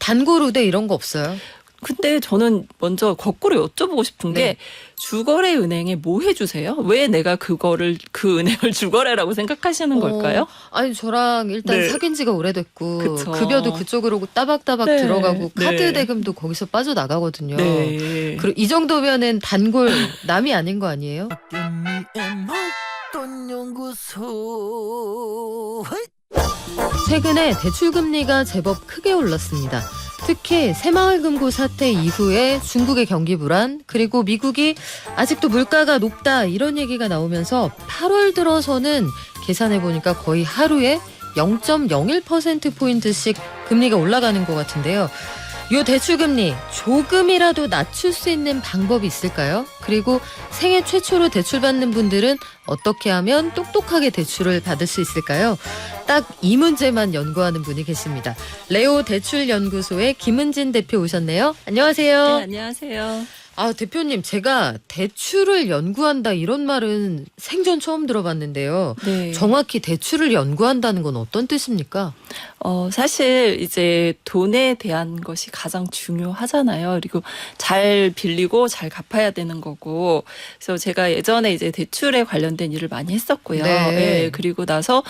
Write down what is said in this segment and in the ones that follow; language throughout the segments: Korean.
단골 우대 이런 거 없어요? 근데 저는 먼저 거꾸로 여쭤보고 싶은 게 네. 주거래 은행에 뭐 해주세요? 왜 내가 그 은행을 주거래라고 생각하시는 걸까요? 아니 저랑 일단 네. 사귄 지가 오래됐고 그쵸. 급여도 그쪽으로 따박따박 네. 들어가고 카드 네. 대금도 거기서 빠져나가거든요. 네. 그리고 이 정도면은 단골 남이 아닌 거 아니에요? 최근에 대출 금리가 제법 크게 올랐습니다. 특히 새마을금고 사태 이후에 중국의 경기 불안 그리고 미국이 아직도 물가가 높다 이런 얘기가 나오면서 8월 들어서는 계산해 보니까 거의 하루에 0.01%포인트씩 금리가 올라가는 것 같은데요. 요 대출금리 조금이라도 낮출 수 있는 방법이 있을까요? 그리고 생애 최초로 대출받는 분들은 어떻게 하면 똑똑하게 대출을 받을 수 있을까요? 딱 이 문제만 연구하는 분이 계십니다. 레오 대출연구소의 김은진 대표 오셨네요. 안녕하세요. 네, 안녕하세요. 아, 대표님, 제가 대출을 연구한다 이런 말은 생전 처음 들어봤는데요. 네. 정확히 대출을 연구한다는 건 어떤 뜻입니까? 사실 이제 돈에 대한 것이 가장 중요하잖아요. 그리고 잘 빌리고 잘 갚아야 되는 거고. 그래서 제가 예전에 이제 대출에 관련된 일을 많이 했었고요. 네. 네, 그리고 나서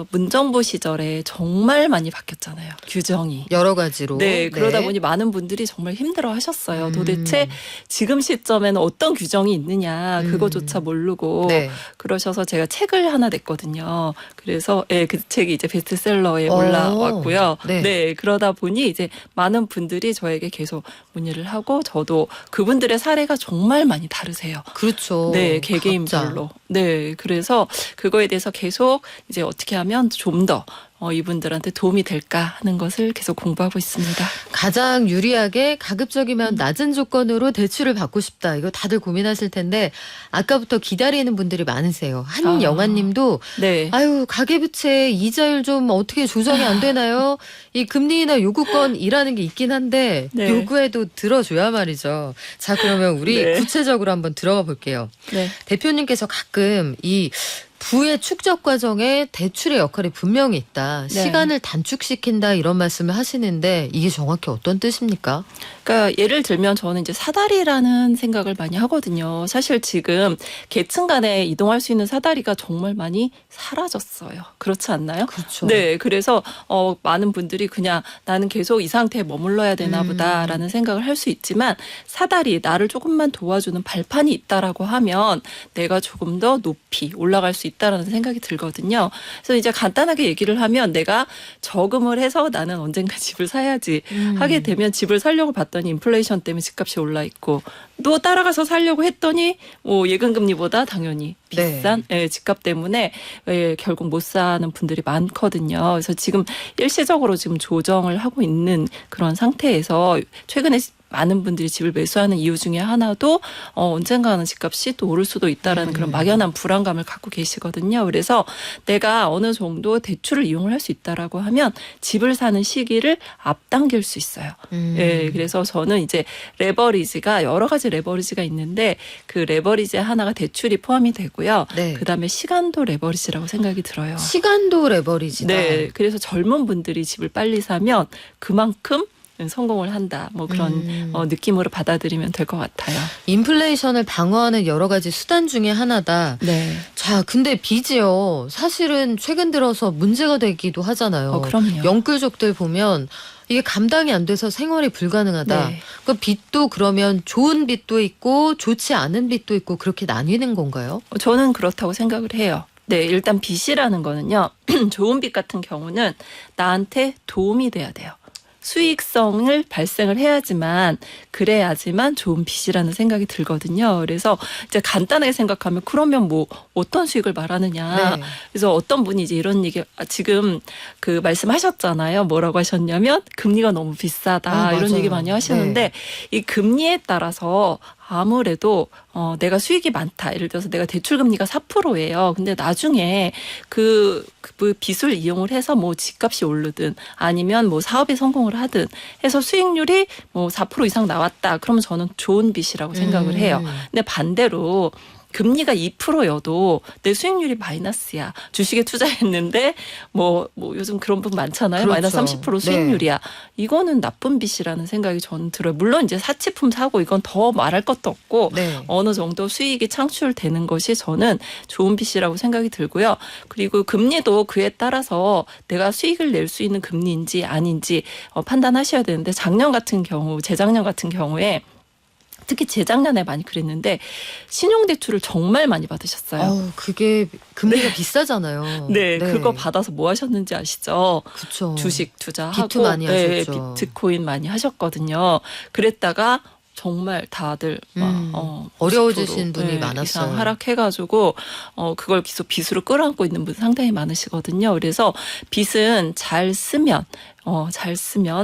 문정부 시절에 정말 많이 바뀌었잖아요. 규정이. 여러 가지로. 네, 그러다 보니 많은 분들이 정말 힘들어 하셨어요. 도대체 지금 시점에는 어떤 규정이 있느냐, 그거조차 모르고 네. 그러셔서 제가 책을 하나 냈거든요. 그래서 그 책이 이제 베스트셀러에 올라왔고요. 네. 네, 그러다 보니 이제 많은 분들이 저에게 계속 문의를 하고 저도 그분들의 사례가 정말 많이 다르세요. 그렇죠. 네, 각자. 개개인별로. 네, 그래서 그거에 대해서 계속 이제 어떻게 하면 좀 더 이분들한테 도움이 될까 하는 것을 계속 공부하고 있습니다. 가장 유리하게 가급적이면 낮은 조건으로 대출을 받고 싶다. 이거 다들 고민하실 텐데 아까부터 기다리는 분들이 많으세요. 한영아님도 네. 아유 가계부채 이자율 좀 어떻게 조정이 안 되나요? 이 금리나 요구권이라는 게 있긴 한데 네. 요구에도 들어줘야 말이죠. 자 그러면 우리 네. 구체적으로 한번 들어가 볼게요. 네. 대표님께서 가끔 이 부의 축적 과정에 대출의 역할이 분명히 있다. 네. 시간을 단축시킨다 이런 말씀을 하시는데 이게 정확히 어떤 뜻입니까? 그러니까 예를 들면 저는 이제 사다리라는 생각을 많이 하거든요. 사실 지금 계층 간에 이동할 수 있는 사다리가 정말 많이 사라졌어요. 그렇지 않나요? 그렇죠. 네, 그래서 많은 분들이 그냥 나는 계속 이 상태에 머물러야 되나 보다라는 생각을 할 수 있지만 사다리, 나를 조금만 도와주는 발판이 있다라고 하면 내가 조금 더 높이 올라갈 수 있다라는 생각이 들거든요. 그래서 이제 간단하게 얘기를 하면 내가 저금을 해서 나는 언젠가 집을 사야지 하게 되면 집을 사려고 봤더니 인플레이션 때문에 집값이 올라 있고 또 따라가서 사려고 했더니 예금금리보다 당연히 비싼 집값 때문에 결국 못 사는 분들이 많거든요. 그래서 지금 일시적으로 지금 조정을 하고 있는 그런 상태에서 최근에 많은 분들이 집을 매수하는 이유 중에 하나도 언젠가는 집값이 또 오를 수도 있다라는 그런 막연한 불안감을 갖고 계시거든요. 그래서 내가 어느 정도 대출을 이용을 할 수 있다라고 하면 집을 사는 시기를 앞당길 수 있어요. 예, 그래서 저는 이제 레버리지가 여러 가지 레버리지가 있는데 그 레버리지 하나가 대출이 포함이 되고요. 네. 그다음에 시간도 레버리지라고 생각이 들어요. 시간도 레버리지다. 네, 그래서 젊은 분들이 집을 빨리 사면 그만큼 성공을 한다. 뭐 그런 느낌으로 받아들이면 될 것 같아요. 인플레이션을 방어하는 여러 가지 수단 중에 하나다. 네. 자, 근데 빚이요. 사실은 최근 들어서 문제가 되기도 하잖아요. 그럼요. 영끌족들 보면 이게 감당이 안 돼서 생활이 불가능하다. 네. 그 빚도 그러면 좋은 빚도 있고 좋지 않은 빚도 있고 그렇게 나뉘는 건가요? 저는 그렇다고 생각을 해요. 네, 일단 빚이라는 거는요. 좋은 빚 같은 경우는 나한테 도움이 돼야 돼요. 수익성을 발생을 해야지만 그래야지만 좋은 빚이라는 생각이 들거든요. 그래서 이제 간단하게 생각하면 그러면 뭐 어떤 수익을 말하느냐. 네. 그래서 어떤 분이 이제 이런 얘기 지금 그 말씀하셨잖아요. 뭐라고 하셨냐면 금리가 너무 비싸다 이런 맞아요. 얘기 많이 하시는데 이 금리에 따라서 아무래도 내가 수익이 많다. 예를 들어서 내가 대출 금리가 4%예요. 근데 나중에 그 빚을 이용을 해서 뭐 집값이 오르든 아니면 뭐 사업에 성공을 하든 해서 수익률이 뭐 4% 이상 나왔다. 그러면 저는 좋은 빚이라고 생각을 해요. 근데 반대로 금리가 2%여도 내 수익률이 마이너스야. 주식에 투자했는데 뭐 요즘 그런 분 많잖아요. 그렇죠. 마이너스 30% 수익률이야. 이거는 나쁜 빚이라는 생각이 저는 들어요. 물론 이제 사치품 사고 이건 더 말할 것도 없고 네. 어느 정도 수익이 창출되는 것이 저는 좋은 빚이라고 생각이 들고요. 그리고 금리도 그에 따라서 내가 수익을 낼 수 있는 금리인지 아닌지 판단하셔야 되는데 작년 같은 경우, 재작년 같은 경우에 특히 재작년에 많이 그랬는데 신용대출을 정말 많이 받으셨어요. 그게 금리가 비싸잖아요. 네, 그거 받아서 뭐 하셨는지 아시죠? 그쵸. 주식 투자하고 비트 많이 네, 하셨죠. 비트코인 많이 하셨거든요. 그랬다가 정말 다들 어려워지신 50% 분이 많았어요. 이상 하락해가지고 그걸 계속 빚으로 끌어안고 있는 분 상당히 많으시거든요. 그래서 빚은 잘 쓰면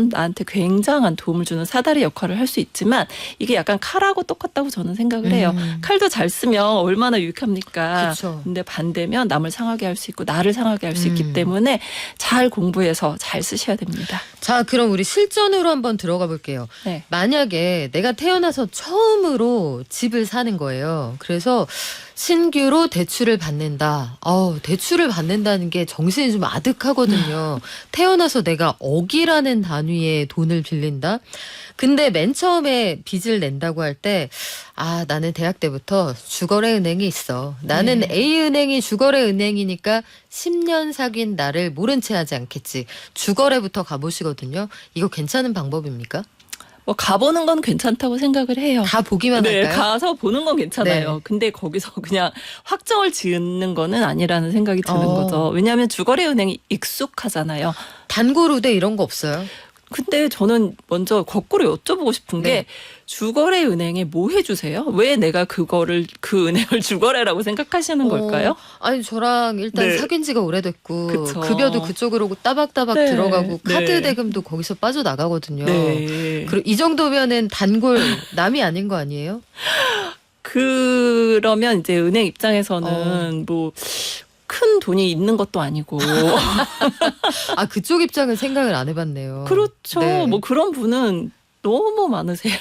나한테 굉장한 도움을 주는 사다리 역할을 할 수 있지만 이게 약간 칼하고 똑같다고 저는 생각을 해요. 칼도 잘 쓰면 얼마나 유익합니까? 그쵸. 근데 반대면 남을 상하게 할 수 있고 나를 상하게 할 수 있기 때문에 잘 공부해서 잘 쓰셔야 됩니다. 자, 그럼 우리 실전으로 한번 들어가 볼게요. 네. 만약에 내가 태어나서 처음으로 집을 사는 거예요. 그래서 신규로 대출을 받는다. 대출을 받는다는 게 정신이 좀 아득하거든요. 태어나서 내가 억이라는 단위의 돈을 빌린다. 근데 맨 처음에 빚을 낸다고 할 때, 나는 대학 때부터 주거래 은행이 있어. 나는 A은행이 주거래 은행이니까 10년 사귄 나를 모른 채 하지 않겠지. 주거래부터 가보시거든요. 이거 괜찮은 방법입니까? 뭐 가보는 건 괜찮다고 생각을 해요. 다 보기만 네, 할까요? 가서 보는 건 괜찮아요. 네. 근데 거기서 그냥 확정을 지은 거는 아니라는 생각이 드는 어. 거죠. 왜냐하면 주거래 은행이 익숙하잖아요. 단골 우대 이런 거 없어요? 근데 저는 먼저 거꾸로 여쭤보고 싶은 네. 게 주거래 은행에 뭐 해주세요? 왜 내가 그 은행을 주거래라고 생각하시는 걸까요? 아니 저랑 일단 네. 사귄 지가 오래됐고 그쵸. 급여도 그쪽으로 따박따박 네. 들어가고 카드 네. 대금도 거기서 빠져나가거든요. 네. 그리고 이 정도면은 단골 남이 아닌 거 아니에요? 그러면 이제 은행 입장에서는 뭐 큰 돈이 있는 것도 아니고 그쪽 입장은 생각을 안 해봤네요. 그렇죠. 네. 뭐 그런 분은 너무 많으세요.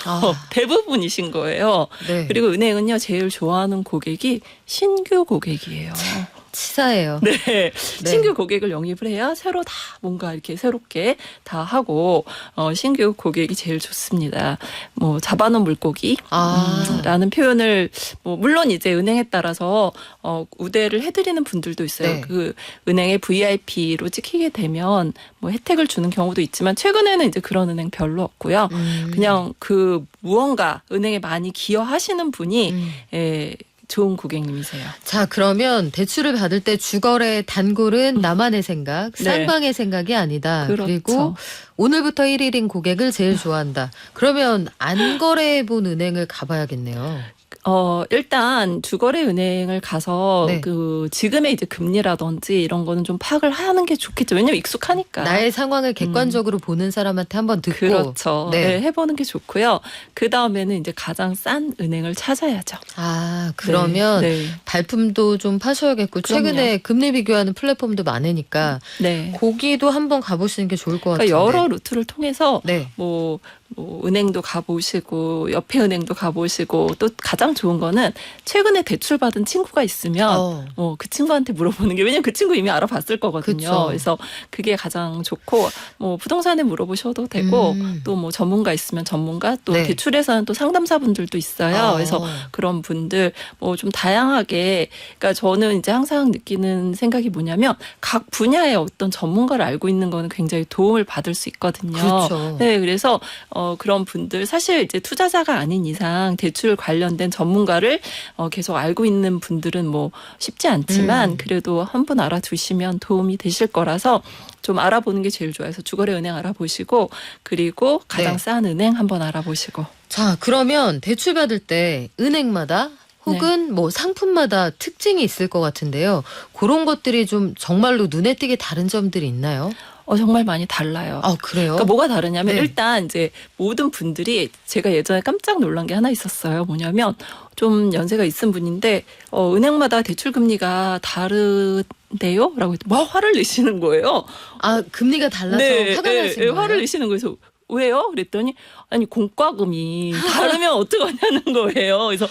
대부분이신 거예요. 네. 그리고 은행은요 제일 좋아하는 고객이 신규 고객이에요. 치사해요. 네. 신규 고객을 영입을 해야 새로 다 뭔가 이렇게 새롭게 다 하고 신규 고객이 제일 좋습니다. 뭐 잡아놓은 물고기 라는 표현을 뭐 물론 이제 은행에 따라서 우대를 해드리는 분들도 있어요. 네. 그 은행의 VIP로 찍히게 되면 뭐 혜택을 주는 경우도 있지만 최근에는 이제 그런 은행 별로 없고요. 그냥 그 무언가 은행에 많이 기여하시는 분이 좋은 고객님이세요. 자, 그러면 대출을 받을 때 주거래 단골은 나만의 생각, 네. 쌍방의 생각이 아니다. 그렇죠. 그리고 오늘부터 1일인 고객을 제일 좋아한다. 그러면 안 거래해본 은행을 가봐야겠네요. 일단 주거래 은행을 가서 네. 그 지금의 이제 금리라든지 이런 거는 좀 파악을 하는 게 좋겠죠. 왜냐면 익숙하니까. 나의 상황을 객관적으로 보는 사람한테 한번 듣고. 그렇죠. 네. 네, 해보는 게 좋고요. 그 다음에는 이제 가장 싼 은행을 찾아야죠. 그러면 네. 발품도 좀 파셔야겠고 그럼요. 최근에 금리 비교하는 플랫폼도 많으니까 네. 거기도 한번 가보시는 게 좋을 것 같아요. 그러니까 여러 루트를 통해서 네. 뭐 은행도 가보시고 옆에 은행도 가보시고 또 가장 좋은 거는 최근에 대출 받은 친구가 있으면 그 친구한테 물어보는 게 왜냐면 그 친구 이미 알아봤을 거거든요. 그쵸. 그래서 그게 가장 좋고 뭐 부동산에 물어보셔도 되고 또 뭐 전문가 있으면 전문가 또 네. 대출에서는 또 상담사분들도 있어요. 그래서 그런 분들 뭐 좀 다양하게 그러니까 저는 이제 항상 느끼는 생각이 뭐냐면 각 분야의 어떤 전문가를 알고 있는 거는 굉장히 도움을 받을 수 있거든요. 그렇죠. 네, 그래서 그런 분들 사실 이제 투자자가 아닌 이상 대출 관련된 전문가를 계속 알고 있는 분들은 뭐 쉽지 않지만 그래도 한 분 알아두시면 도움이 되실 거라서 좀 알아보는 게 제일 좋아요. 그래서 주거래 은행 알아보시고 그리고 가장 네. 싼 은행 한번 알아보시고. 자, 그러면 대출 받을 때 은행마다 혹은 뭐 상품마다 특징이 있을 것 같은데요. 그런 것들이 좀 정말로 눈에 띄게 다른 점들이 있나요? 정말 많이 달라요. 그래요? 그러니까 뭐가 다르냐면 네. 일단 이제 모든 분들이 제가 예전에 깜짝 놀란 게 하나 있었어요. 뭐냐면 좀 연세가 있은 분인데 은행마다 대출 금리가 다르대요? 라고 막 화를 내시는 거예요. 금리가 달라서 화가 나신 거예요? 화를 내시는 거예요. 왜요? 그랬더니 아니 공과금이 다르면 어떡하냐는 거예요. 그래서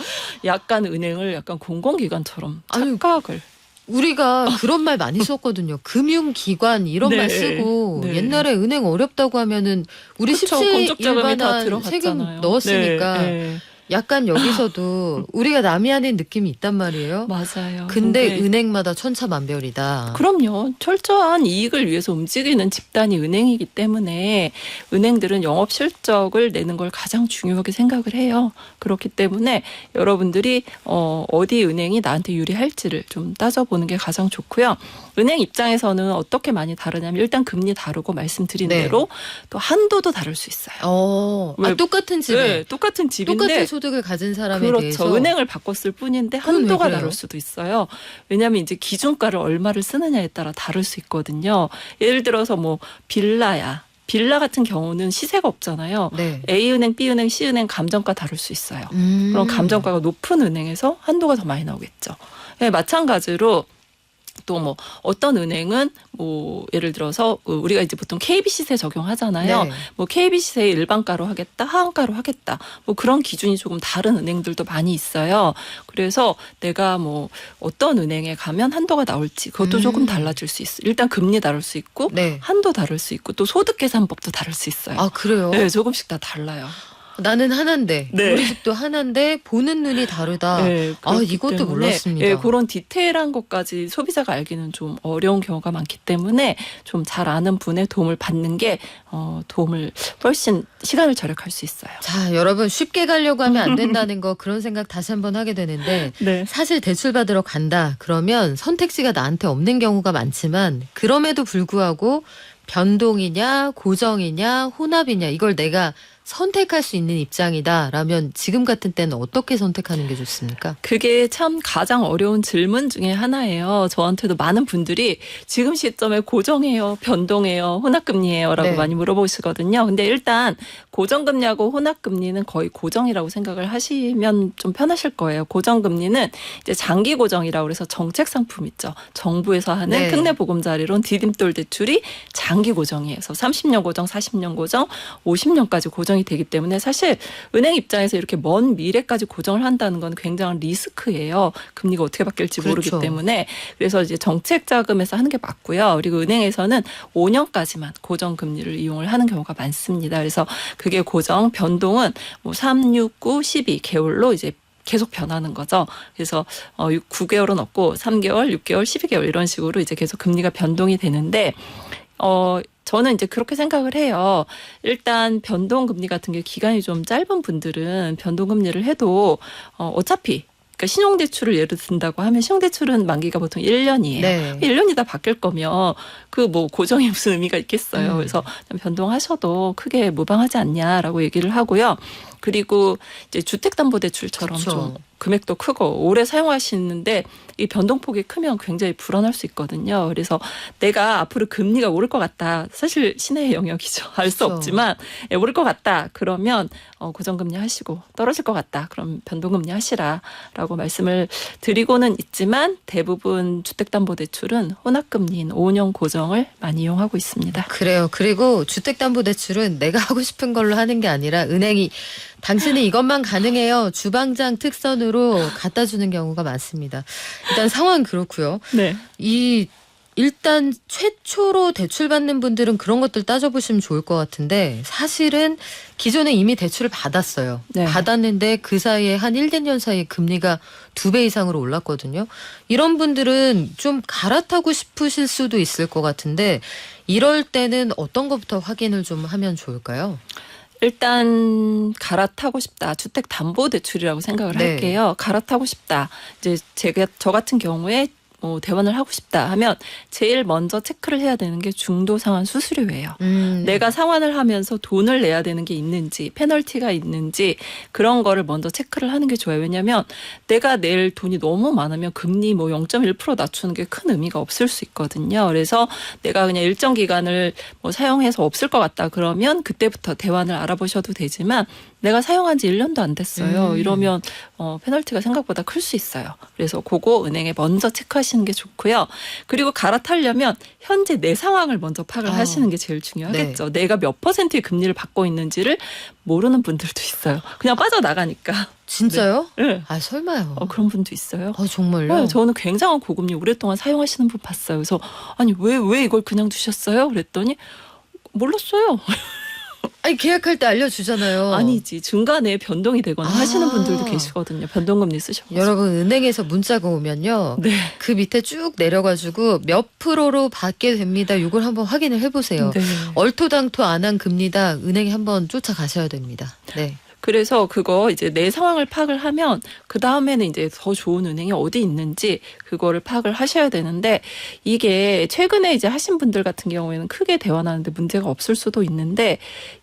약간 은행을 약간 공공기관처럼 아유, 착각을. 우리가 그런 말 많이 썼거든요. 금융기관 이런 네. 말 쓰고 네. 옛날에 은행 어렵다고 하면은 우리 그쵸, 건적자금이 다 17일반한 들어갔잖아요. 세금 넣었으니까 네, 네. 약간 여기서도 우리가 남이 아닌 느낌이 있단 말이에요. 맞아요. 근데 그게 은행마다 천차만별이다. 그럼요. 철저한 이익을 위해서 움직이는 집단이 은행이기 때문에 은행들은 영업 실적을 내는 걸 가장 중요하게 생각을 해요. 그렇기 때문에 여러분들이 어디 은행이 나한테 유리할지를 좀 따져보는 게 가장 좋고요. 은행 입장에서는 어떻게 많이 다르냐면 일단 금리 다르고 말씀드린 네. 대로 또 한도도 다를 수 있어요. 왜? 똑같은 집에 네, 똑같은 집인데 똑같은 소득을 가진 사람에 그렇죠. 대해서 은행을 바꿨을 뿐인데 그건 왜 한도가 그래요? 다를 수도 있어요. 왜냐하면 이제 기준가를 얼마를 쓰느냐에 따라 다를 수 있거든요. 예를 들어서 뭐 빌라 같은 경우는 시세가 없잖아요. 네. A은행, B은행, C은행 감정가 다를 수 있어요. 음. 그럼 감정가가 높은 은행에서 한도가 더 많이 나오겠죠. 네, 마찬가지로 또 뭐 어떤 은행은 뭐 예를 들어서 우리가 이제 보통 KB 시세 적용하잖아요. 네. 뭐 KB 시세 일반가로 하겠다, 하한가로 하겠다. 뭐 그런 기준이 조금 다른 은행들도 많이 있어요. 그래서 내가 뭐 어떤 은행에 가면 한도가 나올지 그것도 조금 달라질 수 있어요. 일단 금리 다를 수 있고 네. 한도 다를 수 있고 또 소득 계산법도 다를 수 있어요. 아 그래요? 네, 조금씩 다 달라요. 나는 하나인데 네. 우리 집도 하나인데 보는 눈이 다르다. 네, 아 그렇기 이것도 때문에, 몰랐습니다. 예, 그런 디테일한 것까지 소비자가 알기는 좀 어려운 경우가 많기 때문에 좀 잘 아는 분의 도움을 받는 게 도움을 훨씬 시간을 절약할 수 있어요. 자 여러분 쉽게 가려고 하면 안 된다는 거 그런 생각 다시 한번 하게 되는데 네. 사실 대출 받으러 간다 그러면 선택지가 나한테 없는 경우가 많지만 그럼에도 불구하고 변동이냐 고정이냐 혼합이냐 이걸 내가 선택할 수 있는 입장이다라면 지금 같은 때는 어떻게 선택하는 게 좋습니까? 그게 참 가장 어려운 질문 중에 하나예요. 저한테도 많은 분들이 지금 시점에 고정해요, 변동해요, 혼합금리예요 라고 네. 많이 물어보시거든요. 근데 일단 고정금리하고 혼합금리는 거의 고정이라고 생각을 하시면 좀 편하실 거예요. 고정금리는 이제 장기 고정이라고 그래서 정책 상품 있죠. 정부에서 하는 네. 특례보금자리론 디딤돌 대출이 장기 고정이에요. 그래서 30년 고정, 40년 고정, 50년까지 고정이 되기 때문에 사실 은행 입장에서 이렇게 먼 미래까지 고정을 한다는 건 굉장한 리스크예요. 금리가 어떻게 바뀔지 모르기 그렇죠. 때문에. 그래서 이제 정책 자금에서 하는 게 맞고요. 그리고 은행에서는 5년까지만 고정 금리를 이용을 하는 경우가 많습니다. 그래서 그게 고정, 변동은 뭐 3, 6, 9, 12 개월로 이제 계속 변하는 거죠. 그래서 9개월은 없고 3개월, 6개월, 12개월 이런 식으로 이제 계속 금리가 변동이 되는데 저는 이제 그렇게 생각을 해요. 일단 변동금리 같은 게 기간이 좀 짧은 분들은 변동금리를 해도 어차피 그러니까 신용대출을 예를 든다고 하면 신용대출은 만기가 보통 1년이에요. 네. 1년이 다 바뀔 거면 그 뭐 고정이 무슨 의미가 있겠어요. 그래서 변동하셔도 크게 무방하지 않냐라고 얘기를 하고요. 그리고 이제 주택담보대출처럼 그쵸. 좀 금액도 크고 오래 사용하시는데 이 변동폭이 크면 굉장히 불안할 수 있거든요. 그래서 내가 앞으로 금리가 오를 것 같다. 사실 신의 영역이죠. 알 수 그쵸. 없지만 오를 것 같다. 그러면 고정금리 하시고 떨어질 것 같다. 그럼 변동금리 하시라라고 말씀을 드리고는 있지만 대부분 주택담보대출은 혼합금리인 5년 고정을 많이 이용하고 있습니다. 그래요. 그리고 주택담보대출은 내가 하고 싶은 걸로 하는 게 아니라 은행이 당신은 이것만 가능해요. 주방장 특선으로 갖다 주는 경우가 많습니다. 일단 상황은 그렇고요. 네. 일단 최초로 대출받는 분들은 그런 것들 따져보시면 좋을 것 같은데 사실은 기존에 이미 대출을 받았어요. 네. 받았는데 그 사이에 한 1, 2년 사이에 금리가 2배 이상으로 올랐거든요. 이런 분들은 좀 갈아타고 싶으실 수도 있을 것 같은데 이럴 때는 어떤 것부터 확인을 좀 하면 좋을까요? 일단 갈아타고 싶다. 주택담보대출이라고 생각을 네. 할게요. 갈아타고 싶다. 이제 저 같은 경우에 대환을 하고 싶다 하면 제일 먼저 체크를 해야 되는 게 중도 상환 수수료예요. 내가 상환을 하면서 돈을 내야 되는 게 있는지 페널티가 있는지 그런 거를 먼저 체크를 하는 게 좋아요. 왜냐하면 내가 낼 돈이 너무 많으면 금리 0.1% 낮추는 게 큰 의미가 없을 수 있거든요. 그래서 내가 그냥 일정 기간을 사용해서 없을 것 같다 그러면 그때부터 대환을 알아보셔도 되지만 내가 사용한 지 1년도 안 됐어요. 이러면 페널티가 생각보다 클 수 있어요. 그래서 그거 은행에 먼저 체크하시는 하시는 게 좋고요. 그리고 갈아타려면 현재 내 상황을 먼저 파악을 하시는 게 제일 중요하겠죠. 내가 몇 퍼센트의 금리를 받고 있는지를 모르는 분들도 있어요. 그냥 빠져나가니까. 진짜요? 네. 아 설마요. 그런 분도 있어요. 정말요? 네, 저는 굉장한 고금리 오랫동안 사용하시는 분 봤어요. 그래서 아니 왜 이걸 그냥 두셨어요? 그랬더니 몰랐어요. 아니 계약할 때 알려주잖아요. 아니지. 중간에 변동이 되거나 하시는 분들도 계시거든요. 변동금리 쓰셔가지고. 여러분 은행에서 문자가 오면요. 네. 그 밑에 쭉 내려가지고 몇 프로로 받게 됩니다. 이걸 한번 확인을 해보세요. 네. 얼토당토 안 한 금리다 은행에 한번 쫓아가셔야 됩니다. 네. 그래서 그거 이제 내 상황을 파악을 하면 그 다음에는 이제 더 좋은 은행이 어디 있는지 그거를 파악을 하셔야 되는데 이게 최근에 이제 하신 분들 같은 경우에는 크게 대환하는데 문제가 없을 수도 있는데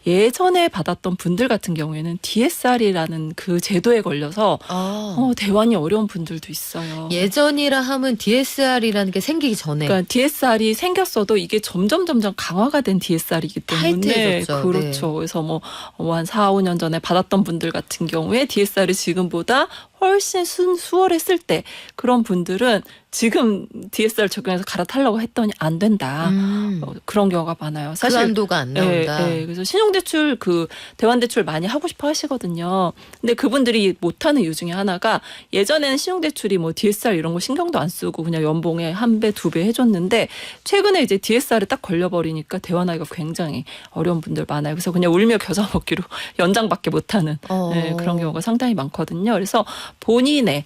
예전에 받았던 분들 같은 경우에는 DSR이라는 그 제도에 걸려서 대환이 어려운 분들도 있어요. 예전이라 하면 DSR이라는 게 생기기 전에. 그러니까 DSR이 생겼어도 이게 점점 강화가 된 DSR이기 때문에 타이트해졌죠. 그렇죠. 네. 그래서 뭐 한 4, 5년 전에 받았던 분들 같은 경우에 DSR이 지금보다 훨씬 수월했을 때 그런 분들은 지금 DSR 적용해서 갈아타려고 했더니 안 된다. 그런 경우가 많아요. 사실 그 한도가 안 나온다. 그래서 신용대출 대환대출 많이 하고 싶어 하시거든요. 근데 그분들이 못하는 이유 중에 하나가 예전에는 신용대출이 뭐 DSR 이런 거 신경도 안 쓰고 그냥 연봉에 1배, 2배 해줬는데 최근에 이제 DSR에 딱 걸려버리니까 대환하기가 굉장히 어려운 분들 많아요. 그래서 그냥 울며 겨자 먹기로 연장밖에 못하는 그런 경우가 상당히 많거든요. 그래서 본인이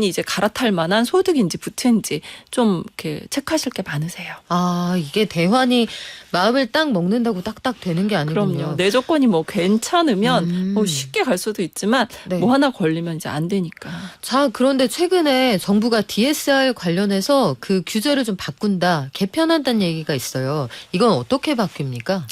이제 갈아탈 만한 소득인지 부채인지 좀 이렇게 체크하실 게 많으세요. 이게 대환이 마음을 딱 먹는다고 딱딱 되는 게 아니군요. 그럼요. 내 조건이 뭐 괜찮으면 뭐 쉽게 갈 수도 있지만 네. 뭐 하나 걸리면 이제 안 되니까. 자, 그런데 최근에 정부가 DSR 관련해서 그 규제를 좀 바꾼다, 개편한다는 얘기가 있어요. 이건 어떻게 바뀝니까?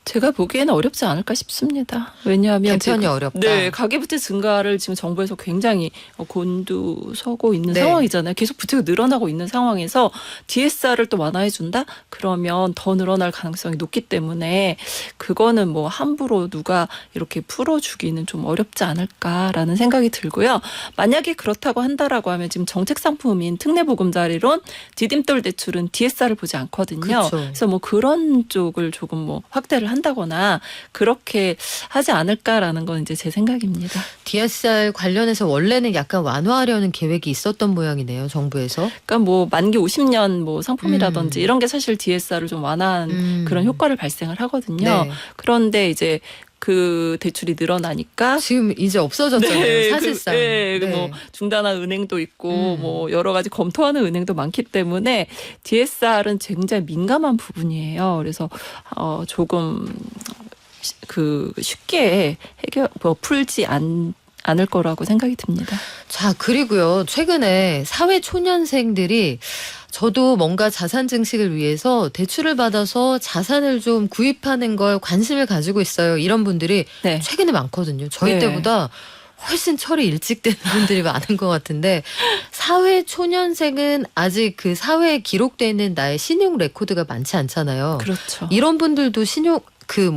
제가 보기에는 어렵지 않을까 싶습니다. 왜냐하면 개편이 어렵다. 네, 가계부채 증가를 지금 정부에서 굉장히 곤두서고 있는 상황이잖아요. 계속 부채가 늘어나고 있는 상황에서 DSR을 또 완화해 준다? 그러면 더 늘어날 가능성이 높기 때문에 그거는 뭐 함부로 누가 이렇게 풀어주기는 좀 어렵지 않을까라는 생각이 들고요. 만약에 그렇다고 한다라고 하면 지금 정책 상품인 특례보금자리론, 디딤돌 대출은 DSR을 보지 않거든요. 그쵸. 그래서 뭐 그런 쪽을 조금 뭐 확대를 한다거나 그렇게 하지 않을까라는 건 이제 제 생각입니다. DSR 관련해서 원래는 약간 완화하려는 계획이 있었던 모양이네요, 정부에서. 그러니까 뭐 만기 50년 뭐 상품이라든지 이런 게 사실 DSR을 좀 완화한 그런 효과를 발생을 하거든요. 네. 그런데 이제 그 대출이 늘어나니까 지금 이제 없어졌잖아요, 사실상. 뭐 중단한 은행도 있고 뭐 여러 가지 검토하는 은행도 많기 때문에 DSR은 굉장히 민감한 부분이에요. 그래서 조금 쉽게 풀지 않을 거라고 생각이 듭니다. 자, 그리고요, 최근에 사회 초년생들이 저도 뭔가 자산 증식을 위해서 대출을 받아서 자산을 좀 구입하는 걸 관심을 가지고 있어요. 이런 분들이 최근에 많거든요. 저희 때보다 훨씬 철이 일찍 되는 분들이 많은 것 같은데, 사회 초년생은 아직 그 사회에 기록되어 있는 나의 신용 레코드가 많지 않잖아요. 그렇죠. 이런 분들도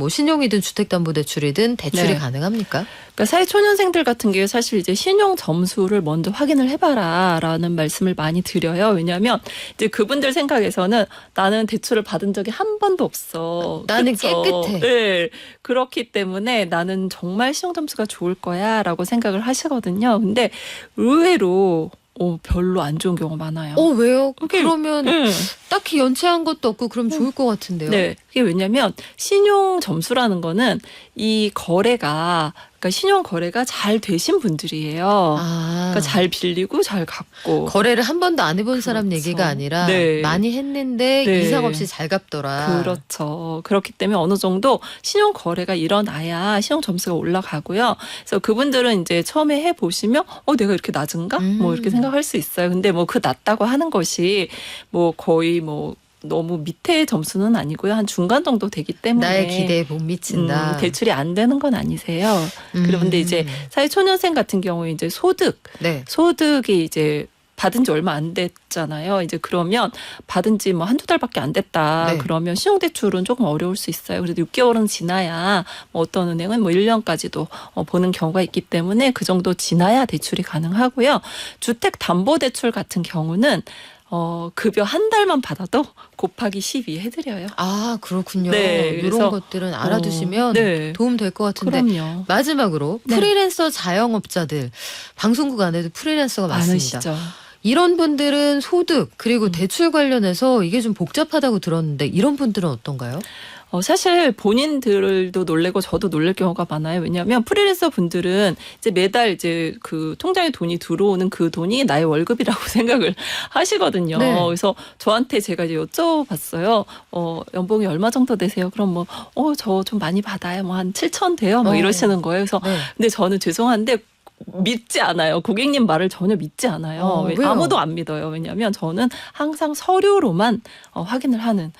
신용이든 주택담보대출이든 대출이 가능합니까? 그러니까 사회초년생들 같은 게 사실 이제 신용 점수를 먼저 확인을 해봐라라는 말씀을 많이 드려요. 왜냐하면 이제 그분들 생각에서는 나는 대출을 받은 적이 한 번도 없어. 나는 그쵸? 깨끗해. 네. 그렇기 때문에 나는 정말 신용 점수가 좋을 거야라고 생각을 하시거든요. 근데 의외로 별로 안 좋은 경우가 많아요. 왜요? 그러면 딱히 연체한 것도 없고 그럼 좋을 것 같은데요. 네. 그게 왜냐면 신용 점수라는 거는 이 거래가 그러니까 신용 거래가 잘 되신 분들이에요. 그러니까 잘 빌리고 잘 갚고. 거래를 한 번도 안 해본 사람 얘기가 아니라 많이 했는데 이상 없이 잘 갚더라. 그렇죠. 그렇기 때문에 어느 정도 신용 거래가 일어나야 신용 점수가 올라가고요. 그래서 그분들은 이제 처음에 해 보시면 내가 이렇게 낮은가? 뭐 이렇게 생각할 수 있어요. 근데 뭐 그 낮다고 하는 것이 뭐 거의 뭐 너무 밑에 점수는 아니고요. 한 중간 정도 되기 때문에 나의 기대에 못 미친다. 대출이 안 되는 건 아니세요. 그런데 이제 사회초년생 같은 경우에 이제 소득이 이제 받은 지 얼마 안 됐잖아요. 이제 그러면 받은 지 뭐 한두 달밖에 안 됐다. 그러면 신용대출은 조금 어려울 수 있어요. 그래도 6개월은 지나야 뭐 어떤 은행은 뭐 1년까지도 보는 경우가 있기 때문에 그 정도 지나야 대출이 가능하고요. 주택담보대출 같은 경우는 급여 한 달만 받아도 곱하기 12 해드려요. 아, 그렇군요. 네, 이런 그래서, 것들은 알아두시면 네. 도움 될 것 같은데. 그럼요. 마지막으로 네. 프리랜서 자영업자들, 방송국 안에도 프리랜서가 많습니다. 많으시죠. 이런 분들은 소득 그리고 대출 관련해서 이게 좀 복잡하다고 들었는데 이런 분들은 어떤가요? 사실 본인들도 놀래고 저도 놀랄 경우가 많아요. 왜냐하면 프리랜서 분들은 이제 매달 이제 그 통장에 돈이 들어오는 그 돈이 나의 월급이라고 생각을 하시거든요. 네. 그래서 저한테 제가 이제 여쭤봤어요. 연봉이 얼마 정도 되세요? 그럼 저 좀 많이 받아요. 뭐 한 7천 돼요. 뭐 이러시는 거예요. 그래서 네. 근데 저는 죄송한데 믿지 않아요. 고객님 말을 전혀 믿지 않아요. 왜요? 아무도 안 믿어요. 왜냐하면 저는 항상 서류로만 확인을 하는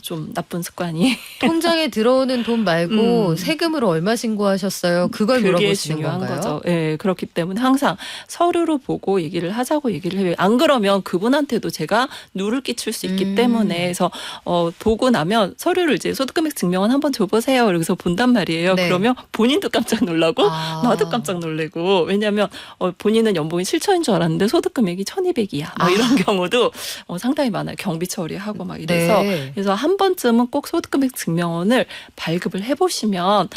좀 나쁜 습관이 통장에 들어오는 돈 말고 세금으로 얼마 신고하셨어요? 그걸 그게 물어보시는 중요한 건가요? 거죠. 예, 그렇기 때문에 항상 서류로 보고 얘기를 하자고 얘기를 해요. 안 그러면 그분한테도 제가 누를 끼칠 수 있기 때문에 그래서 보고 나면 서류를 이제 소득금액 증명원 한번 줘보세요. 그래서 본단 말이에요. 네. 그러면 본인도 깜짝 놀라고 아. 나도 깜짝 놀래고 왜냐하면 본인은 연봉이 7천인 줄 알았는데 소득금액이 1,200이야. 뭐 이런 경우도 상당히 많아요. 경비 처리하고 막 이래서 네. 그래서 한 번쯤은 꼭 소득금액 증명원을 발급을 해보시면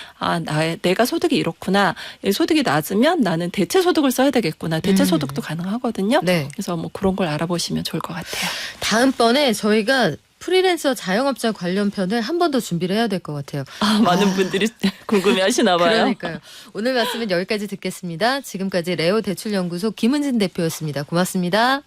내가 소득이 이렇구나. 소득이 낮으면 나는 대체 소득을 써야 되겠구나. 대체 소득도 가능하거든요. 네. 그래서 뭐 그런 걸 알아보시면 좋을 것 같아요. 다음번에 저희가 프리랜서 자영업자 관련 편을 한 번 더 준비를 해야 될 것 같아요. 많은 분들이 궁금해하시나 봐요. 그러니까요. 오늘 말씀은 여기까지 듣겠습니다. 지금까지 레오 대출연구소 김은진 대표였습니다. 고맙습니다.